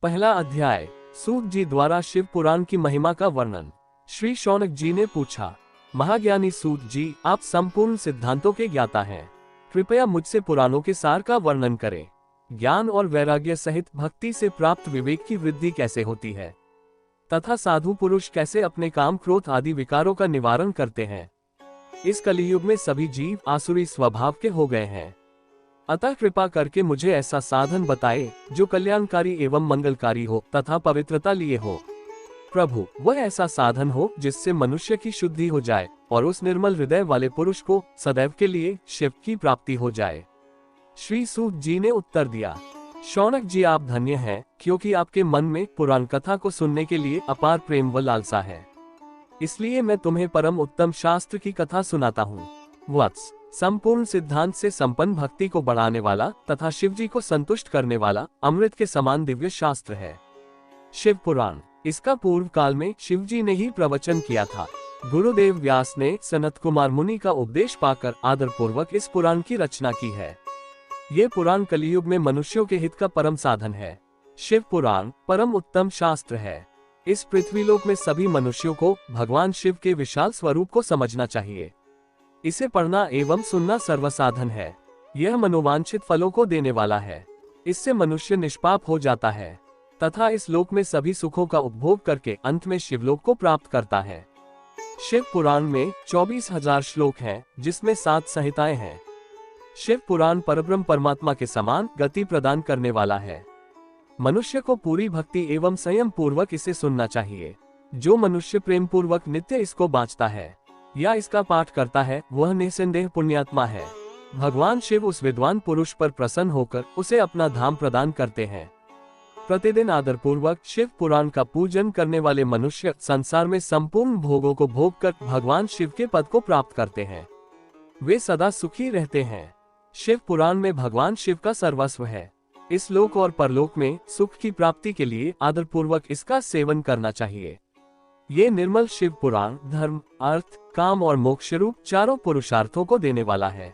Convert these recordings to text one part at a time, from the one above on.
पहला अध्याय। सूत जी द्वारा शिव पुराण की महिमा का वर्णन। श्री शौनक जी ने पूछा, महाज्ञानी सूत जी, आप संपूर्ण सिद्धांतों के ज्ञाता हैं, कृपया मुझसे पुराणों के सार का वर्णन करें। ज्ञान और वैराग्य सहित भक्ति से प्राप्त विवेक की वृद्धि कैसे होती है तथा साधु पुरुष कैसे अपने काम क्रोध आदि विकारों का निवारण करते हैं। इस कलियुग में सभी जीव आसुरी स्वभाव के हो गए हैं, अतः कृपा करके मुझे ऐसा साधन बताए जो कल्याणकारी एवं मंगलकारी हो तथा पवित्रता लिए हो। प्रभु, वह ऐसा साधन हो जिससे मनुष्य की शुद्धि हो जाए और उस निर्मल हृदय वाले पुरुष को सदैव के लिए शिव की प्राप्ति हो जाए। श्री सूत जी ने उत्तर दिया, शौनक जी, आप धन्य हैं, क्योंकि आपके मन में पुराण कथा को सुनने के लिए अपार प्रेम व लालसा है। इसलिए मैं तुम्हें परम उत्तम शास्त्र की कथा सुनाता हूँ। वत्स, संपूर्ण सिद्धांत से संपन्न भक्ति को बढ़ाने वाला तथा शिव जी को संतुष्ट करने वाला अमृत के समान दिव्य शास्त्र है शिव पुराण। इसका पूर्व काल में शिव जी ने ही प्रवचन किया था। गुरुदेव व्यास ने सनत कुमार मुनि का उपदेश पाकर आदर पूर्वक इस पुराण की रचना की है। ये पुराण कलियुग में मनुष्यों के हित का परम साधन है। शिव पुराण परम उत्तम शास्त्र है। इस पृथ्वीलोक में सभी मनुष्यों को भगवान शिव के विशाल स्वरूप को समझना चाहिए। इसे पढ़ना एवं सुनना सर्वसाधन है। यह मनोवांछित फलों को देने वाला है। इससे मनुष्य निष्पाप हो जाता है तथा इस लोक में सभी सुखों का उपभोग करके अंत में शिवलोक को प्राप्त करता है। शिव पुराण में 24,000 श्लोक हैं, जिसमें 7 संहिताएं हैं। शिव पुराण परब्रह्म परमात्मा के समान गति प्रदान करने वाला है। मनुष्य को पूरी भक्ति एवं संयम पूर्वक इसे सुनना चाहिए। जो मनुष्य प्रेम पूर्वक नित्य इसको बाँचता है या इसका पाठ करता है, वह निसंदेह पुण्यात्मा है। भगवान शिव उस विद्वान पुरुष पर प्रसन्न होकर उसे अपना धाम प्रदान करते हैं। प्रतिदिन आदर पूर्वक शिव पुराण का पूजन करने वाले मनुष्य संसार में संपूर्ण भोगों को भोग कर भगवान शिव के पद को प्राप्त करते हैं। वे सदा सुखी रहते हैं। शिव पुराण में भगवान शिव का सर्वस्व है। इस लोक और परलोक में सुख की प्राप्ति के लिए आदर पूर्वक इसका सेवन करना चाहिए। ये निर्मल शिव पुराण धर्म, अर्थ, काम और मोक्ष रूप चारों पुरुषार्थों को देने वाला है।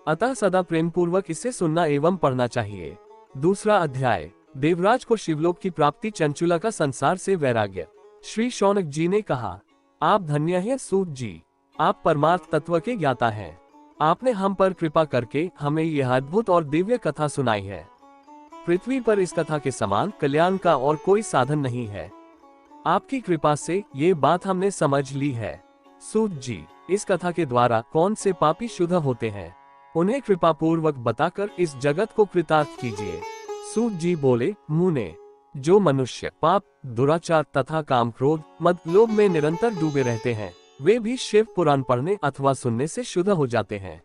अतः सदा प्रेम पूर्वक इसे सुनना एवं पढ़ना चाहिए। दूसरा अध्याय। देवराज को शिवलोक की प्राप्ति, चंचुला का संसार से वैराग्य। श्री शौनक जी ने कहा, आप धन्य हैं सूत जी, आप परमार्थ तत्व के ज्ञाता हैं। आपने हम पर कृपा करके हमें यह अद्भुत और दिव्य कथा सुनाई है। पृथ्वी पर इस कथा के समान कल्याण का और कोई साधन नहीं है। आपकी कृपा से ये बात हमने समझ ली है। सूत जी, इस कथा के द्वारा कौन से पापी शुद्ध होते हैं, उन्हें कृपा पूर्वक बताकर इस जगत को कृतार्थ कीजिए। सूत जी बोले, मुने, जो मनुष्य पाप, दुराचार तथा काम, क्रोध, मद, लोभ में निरंतर डूबे रहते हैं, वे भी शिव पुराण पढ़ने अथवा सुनने से शुद्ध हो जाते हैं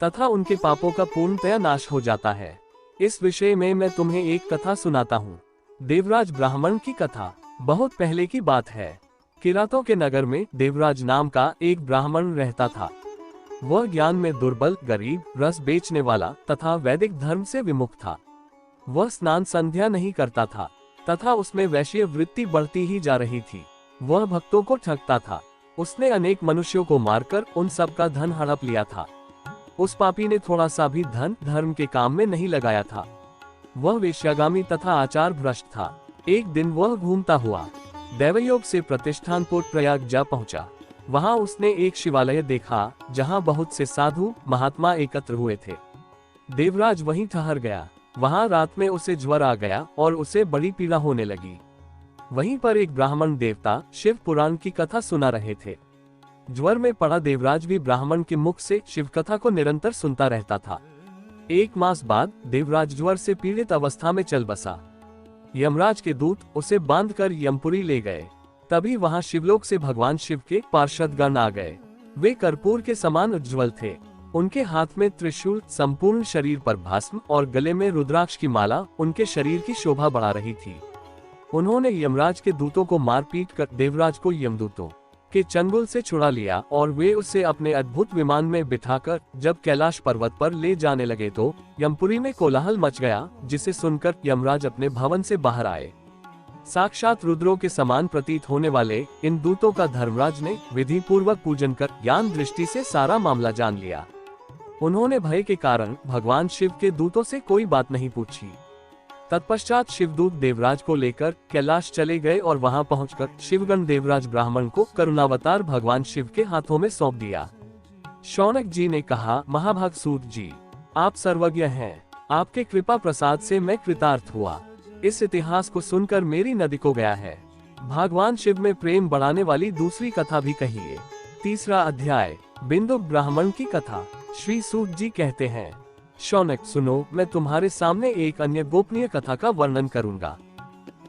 तथा उनके पापों का पूर्णतया नाश हो जाता है। इस विषय में मैं तुम्हें एक कथा सुनाता हूँ। देवराज ब्राह्मण की कथा। बहुत पहले की बात है। किरातों के नगर में देवराज नाम का एक ब्राह्मण रहता था। वह ज्ञान में दुर्बल, गरीब, रस बेचने वाला तथा वैदिक धर्म से विमुख था। वह स्नान संध्या नहीं करता था तथा उसमें वैश्य वृत्ति बढ़ती ही जा रही थी। वह भक्तों को ठगता था। उसने अनेक मनुष्यों को मारकर उन सब का धन हड़प लिया था। उस पापी ने थोड़ा सा भी धन धर्म के काम में नहीं लगाया था। वह वेश्यागामी तथा आचार भ्रष्ट था। एक दिन वह घूमता हुआ दैवयोग से प्रतिष्ठानपुर प्रयाग जा पहुंचा। वहां उसने एक शिवालय देखा जहां बहुत से साधु महात्मा एकत्र हुए थे। देवराज वहीं ठहर गया। वहां रात में उसे ज्वर आ गया और उसे बड़ी पीड़ा होने लगी। वहीं पर एक ब्राह्मण देवता शिव पुराण की कथा सुना रहे थे। ज्वर में पड़ा देवराज भी ब्राह्मण के मुख से शिव कथा को निरंतर सुनता रहता था। 1 मास बाद देवराज ज्वर से पीड़ित अवस्था में चल बसा। यमराज के दूत उसे बांधकर यमपुरी ले गए। तभी वहां शिवलोक से भगवान शिव के पार्षदगण आ गए। वे कर्पूर के समान उज्ज्वल थे। उनके हाथ में त्रिशूल, संपूर्ण शरीर पर भस्म और गले में रुद्राक्ष की माला उनके शरीर की शोभा बढ़ा रही थी। उन्होंने यमराज के दूतों को मार पीट कर देवराज को यमदूतों के चंगुल से छुड़ा लिया और वे उसे अपने अद्भुत विमान में बिठाकर जब कैलाश पर्वत पर ले जाने लगे तो यमपुरी में कोलाहल मच गया, जिसे सुनकर यमराज अपने भवन से बाहर आए। साक्षात रुद्रों के समान प्रतीत होने वाले इन दूतों का धर्मराज ने विधि पूर्वक पूजन कर ज्ञान दृष्टि से सारा मामला जान लिया। उन्होंने भय के कारण भगवान शिव के दूतों से कोई बात नहीं पूछी। तत्पश्चात शिवदूत देवराज को लेकर कैलाश चले गए और वहां पहुंचकर शिवगण देवराज ब्राह्मण को करुणावतार भगवान शिव के हाथों में सौंप दिया। शौनक जी ने कहा, महाभाग सूत जी, आप सर्वज्ञ हैं, आपके कृपा प्रसाद से मैं कृतार्थ हुआ। इस इतिहास को सुनकर मेरी नदी को गया है। भगवान शिव में प्रेम बढ़ाने वाली दूसरी कथा भी कहिए। तीसरा अध्याय, बिंदु ब्राह्मण की कथा। श्री सूत जी कहते हैं, शौनक सुनो, मैं तुम्हारे सामने एक अन्य गोपनीय कथा का वर्णन करूंगा,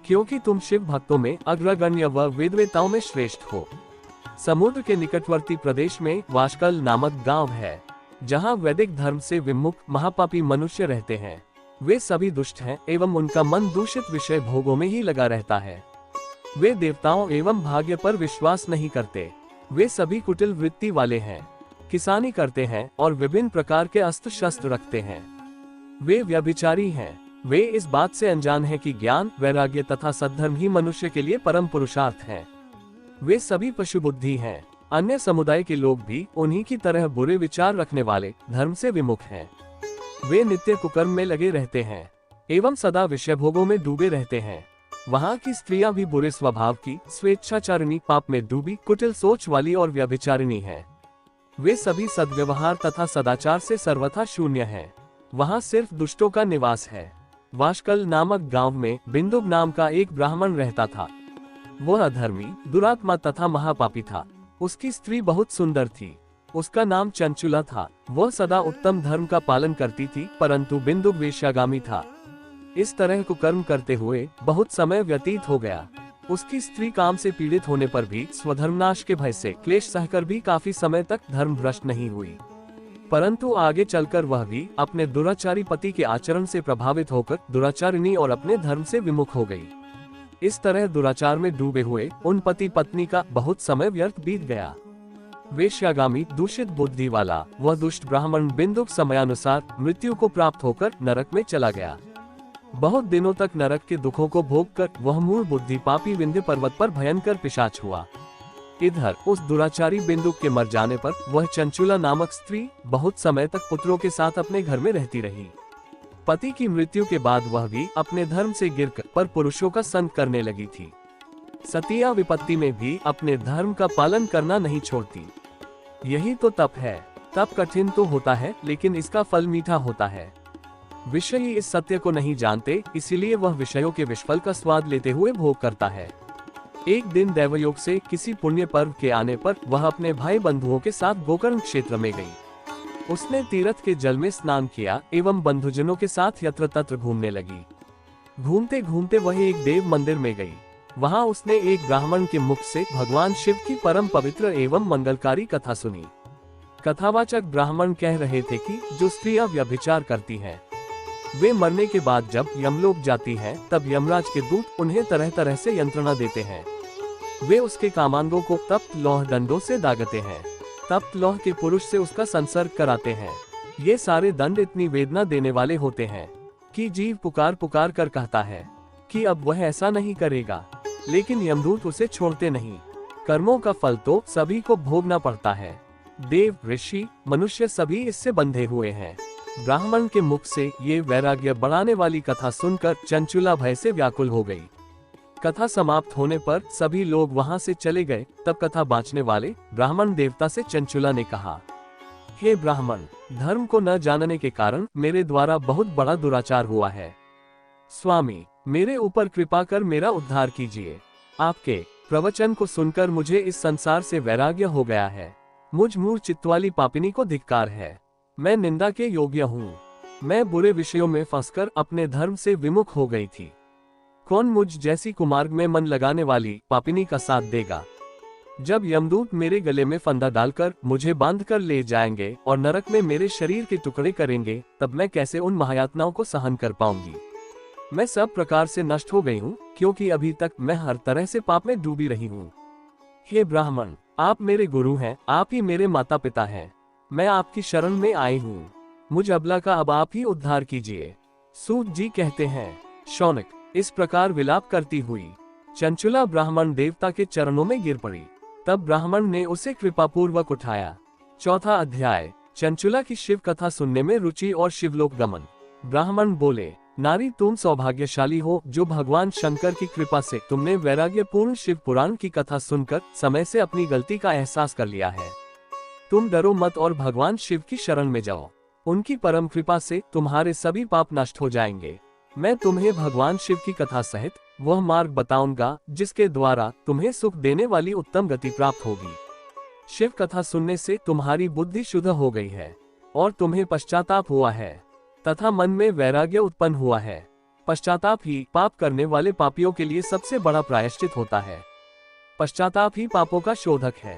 क्योंकि तुम शिव भक्तों में अग्रगण्य व वेदवेताओं में श्रेष्ठ हो। समुद्र के निकटवर्ती प्रदेश में वाशकल नामक गांव है, जहां वैदिक धर्म से विमुख महापापी मनुष्य रहते हैं। वे सभी दुष्ट हैं एवं उनका मन दूषित विषय भोगों में ही लगा रहता है। वे देवताओं एवं भाग्य पर विश्वास नहीं करते। वे सभी कुटिल वृत्ति वाले हैं, किसानी करते हैं और विभिन्न प्रकार के अस्त्र शस्त्र रखते हैं। वे व्यभिचारी हैं। वे इस बात से अनजान हैं कि ज्ञान, वैराग्य तथा सद्धर्म ही मनुष्य के लिए परम पुरुषार्थ हैं। वे सभी पशु बुद्धि हैं। अन्य समुदाय के लोग भी उन्हीं की तरह बुरे विचार रखने वाले धर्म से विमुख हैं। वे नित्य कुकर्म में लगे रहते हैं एवं सदा विषय भोगों में डूबे रहते हैं। वहाँ की स्त्रियां भी बुरे स्वभाव की, स्वेच्छाचारिणी, पाप में डूबी, कुटिल सोच वाली और व्यभिचारिणी हैं। वे सभी सद्व्यवहार तथा सदाचार से सर्वथा शून्य हैं। वहाँ सिर्फ दुष्टों का निवास है। वाशकल नामक गांव में बिंदु नाम का एक ब्राह्मण रहता था। वह अधर्मी, दुरात्मा तथा महापापी था। उसकी स्त्री बहुत सुंदर थी। उसका नाम चंचुला था। वह सदा उत्तम धर्म का पालन करती थी, परंतु बिंदु वेश्यागामी था। इस तरह कुकर्म करते हुए बहुत समय व्यतीत हो गया। उसकी स्त्री काम से पीड़ित होने पर भी स्वधर्मनाश के भय से क्लेश सहकर भी काफी समय तक धर्म भ्रष्ट नहीं हुई, परंतु आगे चलकर वह भी अपने दुराचारी पति के आचरण से प्रभावित होकर दुराचारिणी और अपने धर्म से विमुख हो गई। इस तरह दुराचार में डूबे हुए उन पति पत्नी का बहुत समय व्यर्थ बीत गया। वेश्यागामी, दूषित बुद्धि वाला वह दुष्ट ब्राह्मण बिंदु समयानुसार मृत्यु को प्राप्त होकर नरक में चला गया। बहुत दिनों तक नरक के दुखों को भोगकर वह मूल बुद्धि पापी विंध्य पर्वत पर भयंकर पिशाच हुआ। इधर उस दुराचारी बिंदु के मर जाने पर वह चंचुला नामक स्त्री बहुत समय तक पुत्रों के साथ अपने घर में रहती रही। पति की मृत्यु के बाद वह भी अपने धर्म से गिरकर पर पुरुषों का संग करने लगी थी। सतिया विपत्ति में भी अपने धर्म का पालन करना नहीं छोड़ती। यही तो तप है। तप कठिन तो होता है, लेकिन इसका फल मीठा होता है। विषयी इस सत्य को नहीं जानते, इसीलिए वह विषयों के विषफल का स्वाद लेते हुए भोग करता है। एक दिन दैवयोग से किसी पुण्य पर्व के आने पर वह अपने भाई बंधुओं के साथ गोकर्ण क्षेत्र में गई। उसने तीर्थ के जल में स्नान किया एवं बंधुजनों के साथ यत्र तत्र घूमने लगी। घूमते घूमते वह एक देव मंदिर में गई। वहां उसने एक ब्राह्मण के मुख से भगवान शिव की परम पवित्र एवं मंगलकारी कथा सुनी। कथावाचक ब्राह्मण कह रहे थे कि जो स्त्रियां व्यभिचार करती हैं, वे मरने के बाद जब यमलोक जाती हैं, तब यमराज के दूत उन्हें तरह तरह से यंत्रणा देते हैं। वे उसके कामांगों को तप्त लौह दंडों से दागते हैं। तप्त लौह के पुरुष से उसका संसर्ग कराते हैं। ये सारे दंड इतनी वेदना देने वाले होते हैं कि जीव पुकार पुकार कर कहता है कि अब वह ऐसा नहीं करेगा, लेकिन यमदूत उसे छोड़ते नहीं। कर्मों का फल तो सभी को भोगना पड़ता है। देव, ऋषि, मनुष्य सभी इससे बंधे हुए हैं। ब्राह्मण के मुख से ये वैराग्य बढ़ाने वाली कथा सुनकर चंचुला भय से व्याकुल हो गई। कथा समाप्त होने पर सभी लोग वहां से चले गए। तब कथा बांचने वाले ब्राह्मण देवता से चंचुला ने कहा, हे ब्राह्मण, धर्म को न जानने के कारण मेरे द्वारा बहुत बड़ा दुराचार हुआ है। स्वामी, मेरे ऊपर कृपा कर मेरा उद्धार कीजिए। आपके प्रवचन को सुनकर मुझे इस संसार से वैराग्य हो गया है। मुझ मूढ़ चित्तवाली पापिनी को धिक्कार है। मैं निंदा के योग्य हूँ। मैं बुरे विषयों में फंसकर अपने धर्म से विमुख हो गई थी। कौन मुझ जैसी कुमार्ग में मन लगाने वाली पापिनी का साथ देगा? जब यमदूत मेरे गले में फंदा डालकर मुझे बांध कर ले जाएंगे और नरक में मेरे शरीर के टुकड़े करेंगे, तब मैं कैसे उन महायातनाओं को सहन कर पाऊंगी? मैं सब प्रकार से नष्ट हो गई हूँ, क्योंकि अभी तक मैं हर तरह से पाप में डूबी रही हूँ। हे ब्राह्मण, आप मेरे गुरु हैं, आप ही मेरे माता पिता हैं। मैं आपकी शरण में आई हूँ। मुझ अबला का अब आप ही उद्धार कीजिए। सूत जी कहते हैं, शौनक, इस प्रकार विलाप करती हुई चंचुला ब्राह्मण देवता के चरणों में गिर पड़ी। तब ब्राह्मण ने उसे कृपापूर्वक उठाया। चौथा अध्याय, चंचुला की शिव कथा सुनने में रुचि और शिवलोक गमन। ब्राह्मण बोले, नारी तुम सौभाग्यशाली हो जो भगवान शंकर की कृपा से तुमने वैराग्यपूर्ण शिव पुराण की कथा सुनकर समय से अपनी गलती का एहसास कर लिया है। तुम डरो मत और भगवान शिव की शरण में जाओ। उनकी परम कृपा से तुम्हारे सभी पाप नष्ट हो जाएंगे। मैं तुम्हें भगवान शिव की कथा सहित वह मार्ग बताऊंगा जिसके द्वारा तुम्हें सुख देने वाली उत्तम गति प्राप्त होगी। शिव कथा सुनने से तुम्हारी बुद्धि शुद्ध हो गई है और तुम्हें पश्चाताप हुआ है तथा मन में वैराग्य उत्पन्न हुआ है। पश्चाताप ही पाप करने वाले पापियों के लिए सबसे बड़ा प्रायश्चित होता है। पश्चाताप ही पापों का शोधक है।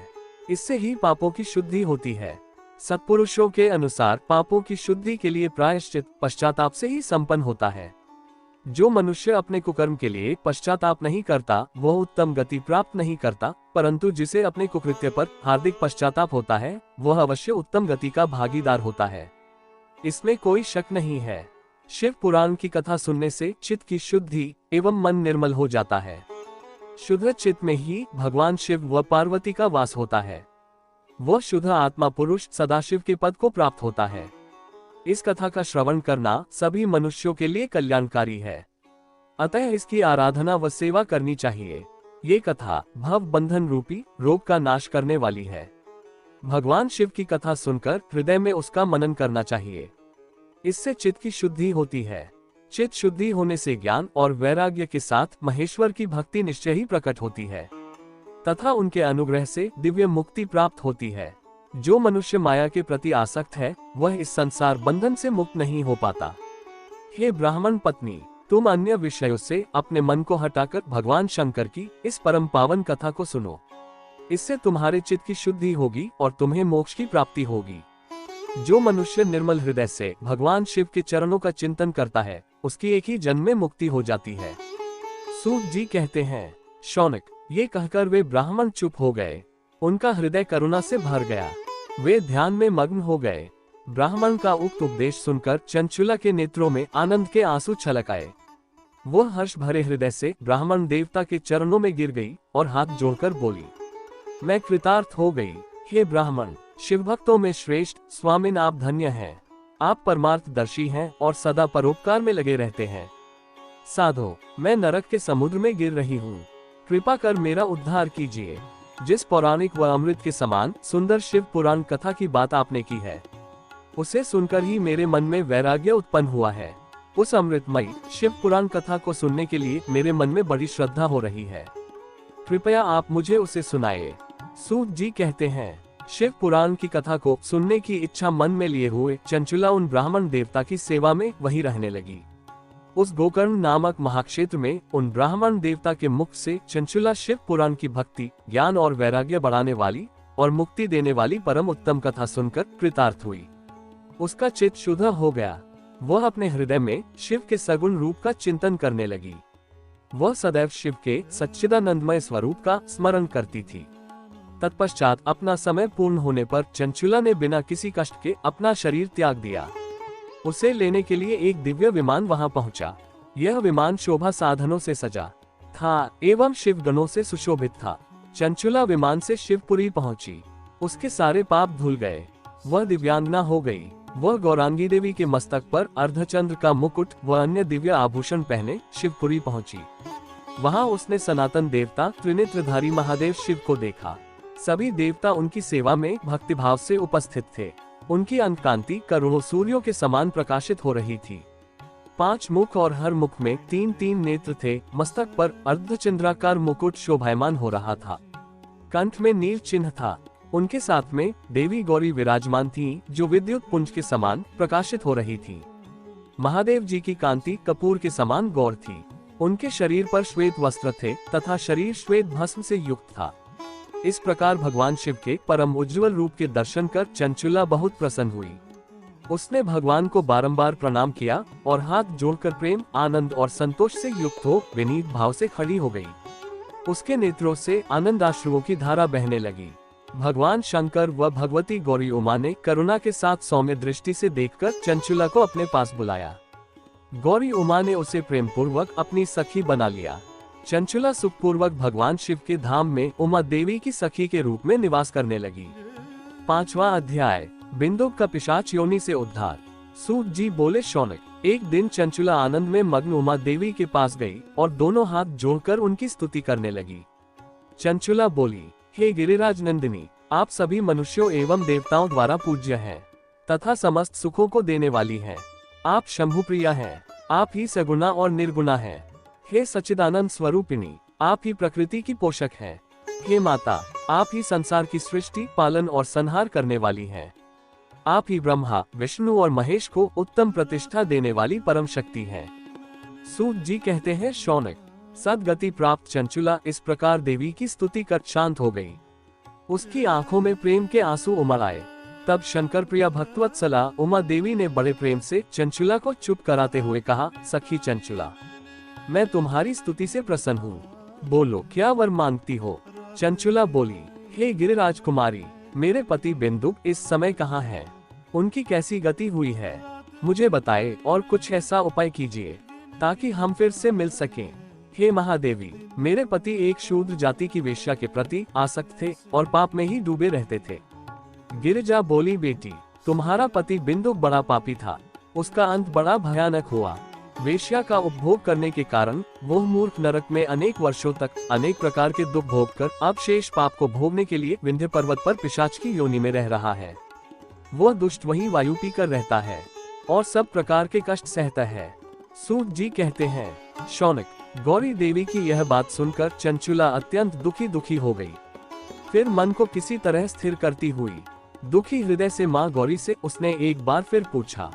इससे ही पापों की शुद्धि होती है। सत्पुरुषों के अनुसार पापों की शुद्धि के लिए प्रायश्चित पश्चाताप से ही संपन्न होता है। जो मनुष्य अपने कुकर्म के लिए पश्चाताप नहीं करता वह उत्तम गति प्राप्त नहीं करता, परंतु जिसे अपने कुकृत्य पर हार्दिक पश्चाताप होता है वह अवश्य उत्तम गति का भागीदार होता है। इसमें कोई शक नहीं है। शिव पुराण की कथा सुनने से चित्त की शुद्धि एवं मन निर्मल हो जाता है। शुद्ध चित्त में ही भगवान शिव व पार्वती का वास होता है। वह शुद्ध आत्मा पुरुष सदाशिव के पद को प्राप्त होता है। इस कथा का श्रवण करना सभी मनुष्यों के लिए कल्याणकारी है, अतः इसकी आराधना व सेवा करनी चाहिए। ये कथा भव बंधन रूपी रोग का नाश करने वाली है। भगवान शिव की कथा सुनकर हृदय में उसका मनन करना चाहिए। इससे चित्त की शुद्धि होती है। चित्त शुद्धि होने से ज्ञान और वैराग्य के साथ महेश्वर की भक्ति निश्चय ही प्रकट होती है तथा उनके अनुग्रह से दिव्य मुक्ति प्राप्त होती है। जो मनुष्य माया के प्रति आसक्त है वह इस संसार बंधन से मुक्त नहीं हो पाता। हे ब्राह्मण पत्नी, तुम अन्य विषयों से अपने मन को हटाकर भगवान शंकर की इस परम पावन कथा को सुनो। इससे तुम्हारे चित्त की शुद्धि होगी और तुम्हें मोक्ष की प्राप्ति होगी। जो मनुष्य निर्मल हृदय से भगवान शिव के चरणों का चिंतन करता है उसकी एक ही जन्म में मुक्ति हो जाती है। सूत जी कहते हैं, शौनक, ये कहकर वे ब्राह्मण चुप हो गए। उनका हृदय करुणा से भर गया। वे ध्यान में मग्न हो गए। ब्राह्मण का उक्त उपदेश सुनकर चंचुला के नेत्रों में आनंद के आंसू छलक आए। वह हर्ष भरे हृदय से ब्राह्मण देवता के चरणों में गिर गई और हाथ जोड़कर बोली, मैं कृतार्थ हो गई। हे ब्राह्मण, शिव भक्तों में श्रेष्ठ स्वामिन आप धन्य हैं। आप परमार्थदर्शी हैं और सदा परोपकार में लगे रहते हैं। साधो, मैं नरक के समुद्र में गिर रही हूँ। कृपा कर मेरा उद्धार कीजिए। जिस पौराणिक व अमृत के समान सुंदर शिव पुराण कथा की बात आपने की है उसे सुनकर ही मेरे मन में वैराग्य उत्पन्न हुआ है। उस अमृतमयी शिव पुराण कथा को सुनने के लिए मेरे मन में बड़ी श्रद्धा हो रही है। कृपया आप मुझे उसे सुनाइए। सूत जी कहते हैं, शिव पुराण की कथा को सुनने की इच्छा मन में लिए हुए चंचुला उन ब्राह्मण देवता की सेवा में वहीं रहने लगी। उस गोकर्ण नामक महाक्षेत्र में उन ब्राह्मण देवता के मुख से चंचुला शिव पुराण की भक्ति, ज्ञान और वैराग्य बढ़ाने वाली और मुक्ति देने वाली परम उत्तम कथा सुनकर कृतार्थ हुई। उसका चित्त शुद्ध हो गया। वह अपने हृदय में शिव के सगुण रूप का चिंतन करने लगी। वह सदैव शिव के सच्चिदानंदमय स्वरूप का स्मरण करती थी। तत्पश्चात अपना समय पूर्ण होने पर चंचुला ने बिना किसी कष्ट के अपना शरीर त्याग दिया। उसे लेने के लिए एक दिव्य विमान वहां पहुंचा। यह विमान शोभा साधनों से सजा था एवं शिव गणों से सुशोभित था। चंचुला विमान से शिवपुरी पहुंची। उसके सारे पाप धुल गए। वह दिव्यांगना हो गई। वह गौरांगी देवी के मस्तक पर अर्धचंद्र का मुकुट व अन्य दिव्य आभूषण पहने शिवपुरी पहुंची। वहां उसने सनातन देवता त्रिनेत्रधारी महादेव शिव को देखा। सभी देवता उनकी सेवा में भक्तिभाव से उपस्थित थे। उनकी अंतकांति करोड़ों सूर्यों के समान प्रकाशित हो रही थी। 5 मुख और हर मुख में 3-3 नेत्र थे। मस्तक पर अर्धचंद्राकार मुकुट शोभायमान हो रहा था। कंठ में नील चिन्ह था। उनके साथ में देवी गौरी विराजमान थीं, जो विद्युत पुंज के समान प्रकाशित हो रही थीं। महादेव जी की कांति कपूर के समान गौर थी। उनके शरीर पर श्वेत वस्त्र थे तथा शरीर श्वेत भस्म से युक्त था। इस प्रकार भगवान शिव के परम उज्ज्वल रूप के दर्शन कर चंचुला बहुत प्रसन्न हुई। उसने भगवान को बारंबार प्रणाम किया और हाथ जोड़कर प्रेम, आनंद और संतोष से युक्त हो विनीत भाव से खड़ी हो गई। उसके नेत्रों से आनंदाश्रुओं की धारा बहने लगी। भगवान शंकर व भगवती गौरी उमा ने करुणा के साथ सौम्य दृष्टि से देखकर चंचुला को अपने पास बुलाया। गौरी उमा ने उसे प्रेम पूर्वक अपनी सखी बना लिया। चंचुला सुखपूर्वक भगवान शिव के धाम में उमा देवी की सखी के रूप में निवास करने लगी। 5वां अध्याय, बिंदु का पिशाच योनि से उद्धार। सूत जी बोले, शौनक, एक दिन चंचुला आनंद में मग्न उमा देवी के पास गई और दोनों हाथ जोड़कर उनकी स्तुति करने लगी। चंचुला बोली, हे गिरिराज नंदिनी, आप सभी मनुष्यों एवं देवताओं द्वारा पूज्य हैं तथा समस्त सुखों को देने वाली हैं। आप शंभु प्रिया हैं, आप ही सगुणा और निर्गुणा हैं। हे सच्चिदानंद स्वरूपिणी, आप ही प्रकृति की पोषक हैं। हे माता, आप ही संसार की सृष्टि, पालन और संहार करने वाली हैं। आप ही ब्रह्मा, विष्णु और महेश को उत्तम प्रतिष्ठा देने वाली परम शक्ति हैं। सूत जी कहते हैं, शौनक, सदगति प्राप्त चंचुला इस प्रकार देवी की स्तुति कर शांत हो गई। उसकी आंखों में प्रेम के आंसू उमड़ आए। तब शंकर प्रिया भक्तवत्सला उमा देवी ने बड़े प्रेम से चंचुला को चुप कराते हुए कहा, सखी चंचुला, मैं तुम्हारी स्तुति से प्रसन्न हूँ, बोलो क्या वर मांगती हो। चंचुला बोली, हे गिरिराज कुमारी, मेरे पति बिंदु इस समय कहाँ है, उनकी कैसी गति हुई है, मुझे बताए और कुछ ऐसा उपाय कीजिए ताकि हम फिर से मिल सकें। हे महादेवी, मेरे पति एक शूद्र जाति की वेश्या के प्रति आसक्त थे और पाप में ही डूबे रहते थे। गिरिजा बोली, बेटी, तुम्हारा पति बिंदु बड़ा पापी था, उसका अंत बड़ा भयानक हुआ। वेश्या का उपभोग करने के कारण वो मूर्ख नरक में अनेक वर्षों तक अनेक प्रकार के दुख भोगकर अब शेष पाप को भोगने के लिए विंध्य पर्वत पर पिशाच की योनि में रह रहा है। वह दुष्ट वहीं वायु पीकर रहता है और सब प्रकार के कष्ट सहता है। सूत जी कहते हैं, शौनक, गौरी देवी की यह बात सुनकर चंचुला अत्यंत दुखी हो गई। फिर मन को किसी तरह स्थिर करती हुई दुखी हृदय से माँ गौरी से उसने एक बार फिर पूछा,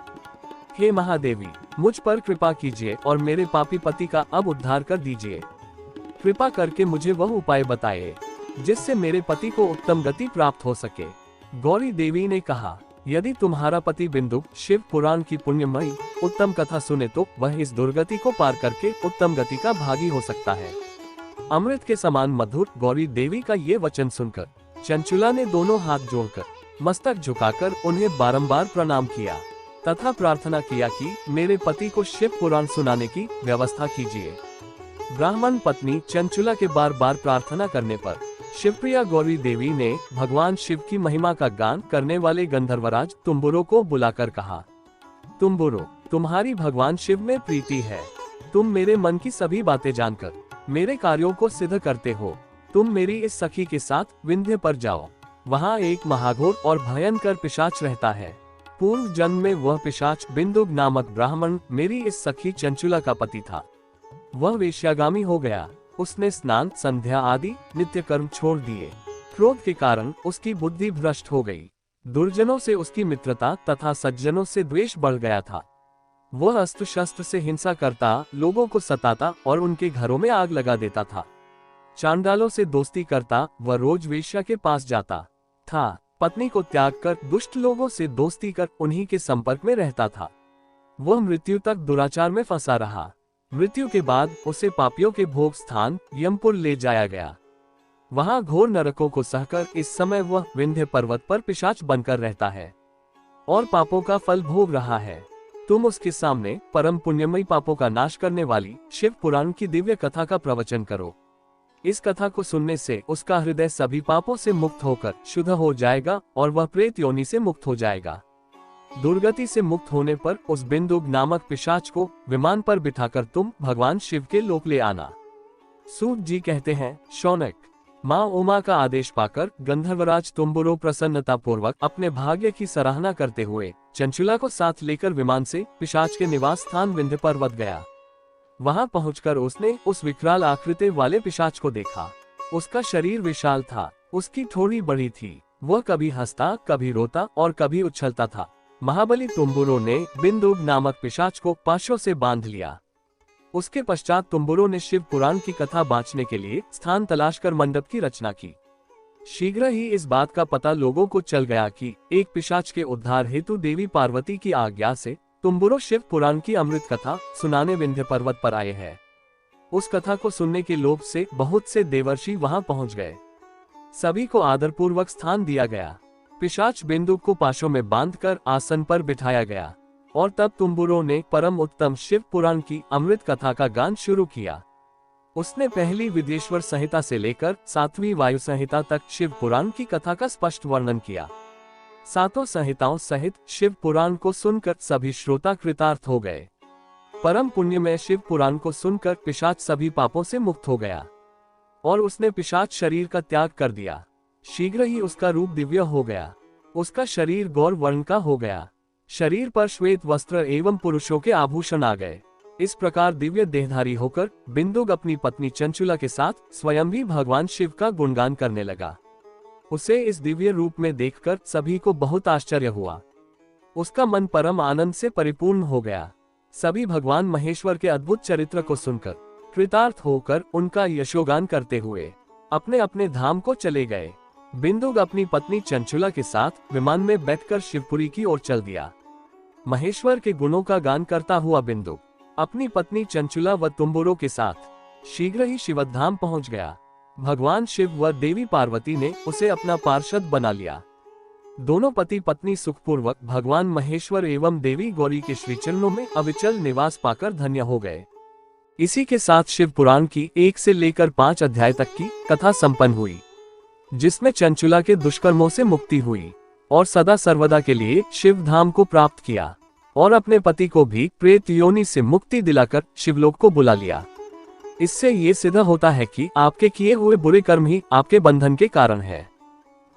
हे महादेवी, मुझ पर कृपा कीजिए और मेरे पापी पति का अब उद्धार कर दीजिए। कृपा करके मुझे वह उपाय बताइए जिससे मेरे पति को उत्तम गति प्राप्त हो सके। गौरी देवी ने कहा, यदि तुम्हारा पति बिंदु शिव पुराण की पुण्यमयी उत्तम कथा सुने तो वह इस दुर्गति को पार करके उत्तम गति का भागी हो सकता है। अमृत के समान मधुर गौरी देवी का ये वचन सुनकर चंचुला ने दोनों हाथ जोड़कर मस्तक झुकाकर उन्हें बारंबार प्रणाम किया तथा प्रार्थना किया कि मेरे पति को शिव पुराण सुनाने की व्यवस्था कीजिए। ब्राह्मण पत्नी चंचुला के बार बार प्रार्थना करने पर शिवप्रिया गौरी देवी ने भगवान शिव की महिमा का गान करने वाले गंधर्वराज तुम्बुरो को बुलाकर कहा, तुम्बुरो, तुम्हारी भगवान शिव में प्रीति है। तुम मेरे मन की सभी बातें जानकर मेरे कार्यों को सिद्ध करते हो। तुम मेरी इस सखी के साथ विंध्य पर जाओ। वहाँ एक महाघोर और भयंकर पिशाच रहता है। पूर्व जन्म में वह पिशाच बिंदु नामक ब्राह्मण मेरी इस सखी चंचुला का पति था। वह वेश्यागामी हो गया। उसने स्नान, संध्या आदि नित्य कर्म छोड़ दिए। क्रोध के कारण उसकी बुद्धि भ्रष्ट हो गई। दुर्जनों से उसकी मित्रता तथा सज्जनों से द्वेष बढ़ गया था। वह अस्त्र शस्त्र से हिंसा करता, लोगों को सताता और उनके घरों में आग लगा देता था। चांडालों से दोस्ती करता, वह रोज वेश्या के पास जाता था। पत्नी को त्याग कर दुष्ट लोगों से दोस्ती कर उन्हीं के संपर्क में रहता था। वह मृत्यु तक दुराचार में फंसा रहा। मृत्यु के बाद उसे पापियों के भोग स्थान यमपुर ले जाया गया। वहां घोर नरकों को सहकर इस समय वह विंध्य पर्वत पर पिशाच बनकर रहता है और पापों का फल भोग रहा है। तुम उसके सामने परम पुण्यमयी पापों का नाश करने वाली शिव पुराण की दिव्य कथा का प्रवचन करो। इस कथा को सुनने से उसका हृदय सभी पापों से मुक्त होकर शुद्ध हो जाएगा और वह प्रेत योनि से मुक्त हो जाएगा। दुर्गति से मुक्त होने पर उस बिंदु नामक पिशाच को विमान पर बिठाकर तुम भगवान शिव के लोक ले आना। सूत जी कहते हैं, शौनक, माँ उमा का आदेश पाकर गंधर्वराज तुम्बुरो प्रसन्नता पूर्वक अपने भाग्य की सराहना करते हुए चंचुला को साथ लेकर विमान से पिशाच के निवास स्थान विंध्य पर्वत गया। वहां पहुंचकर उसने उस विकराल आकृति वाले पिशाच को देखा। उसका शरीर विशाल था, उसकी ठोड़ी बड़ी थी। वह कभी हंसता, कभी रोता और कभी उछलता था। महाबली तुम्बुरो ने बिंदु नामक पिशाच को पाशों से बांध लिया। उसके पश्चात तुम्बुरो ने शिव पुराण की कथा बांचने के लिए स्थान तलाश कर मंडप की रचना की। शीघ्र ही इस बात का पता लोगों को चल गया कि एक पिशाच के उद्धार हेतु देवी पार्वती की आज्ञा से तुम्बुरो शिव पुराण की अमृत कथा सुनाने विंध्य पर्वत पर आए हैं। उस कथा को सुनने के लोभ से बहुत से देवर्षि वहां पहुंच गए। सभी को आदरपूर्वक स्थान दिया गया। पिशाच बिंदु को पाशों में बांधकर आसन पर बिठाया गया और तब तुम्बुरो ने परम उत्तम शिव पुराण की अमृत कथा का गान शुरू किया। उसने पहली विदेश्वर संहिता से लेकर 7वीं वायु संहिता तक शिव पुराण की कथा का स्पष्ट वर्णन किया। 7 संहिताओं सहित शिव पुराण को सुनकर सभी श्रोता कृतार्थ हो गए। परम पुण्यमय शिव पुराण को सुनकर पिशाच सभी पापों से मुक्त हो गया और उसने पिशाच शरीर का त्याग कर दिया। शीघ्र ही उसका रूप दिव्य हो गया। उसका शरीर गौर वर्ण का हो गया। शरीर पर श्वेत वस्त्र एवं पुरुषों के आभूषण आ गए। इस प्रकार दिव्य देहधारी होकर बिंदुक अपनी पत्नी चंचुला के साथ स्वयं भी भगवान शिव का गुणगान करने लगा। उसे इस दिव्य रूप में देखकर सभी को बहुत आश्चर्य हुआ। उसका मन परम आनंद से परिपूर्ण हो गया। सभी भगवान महेश्वर के अद्भुत चरित्र को सुनकर कृतार्थ होकर उनका यशोगान करते हुए अपने अपने धाम को चले गए। बिंदुक अपनी पत्नी चंचुला के साथ विमान में बैठकर शिवपुरी की ओर चल दिया। महेश्वर के गुणों का गान करता हुआ बिंदुक अपनी पत्नी चंचुला व तुम्बुरों के साथ शीघ्र ही शिवधाम पहुंच गया। भगवान शिव व देवी पार्वती ने उसे अपना पार्षद बना लिया। दोनों पति पत्नी सुखपूर्वक भगवान महेश्वर एवं देवी गौरी के श्रीचरणों में अविचल निवास पाकर धन्य हो गए। इसी के साथ शिव पुराण की 1 से लेकर 5 अध्याय तक की कथा संपन्न हुई, जिसमें चंचुला के दुष्कर्मों से मुक्ति हुई और सदा सर्वदा के लिए शिव धाम को प्राप्त किया और अपने पति को भी प्रेत योनि से मुक्ति दिलाकर शिवलोक को बुला लिया। इससे ये सिद्ध होता है कि आपके किए हुए बुरे कर्म ही आपके बंधन के कारण है।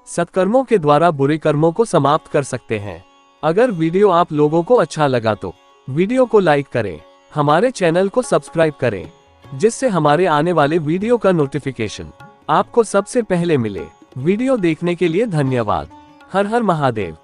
सत्कर्मों के द्वारा बुरे कर्मों को समाप्त कर सकते हैं। अगर वीडियो आप लोगों को अच्छा लगा तो वीडियो को लाइक करें, हमारे चैनल को सब्सक्राइब करें, जिससे हमारे आने वाले वीडियो का नोटिफिकेशन आपको सबसे पहले मिले। वीडियो देखने के लिए धन्यवाद। हर हर महादेव।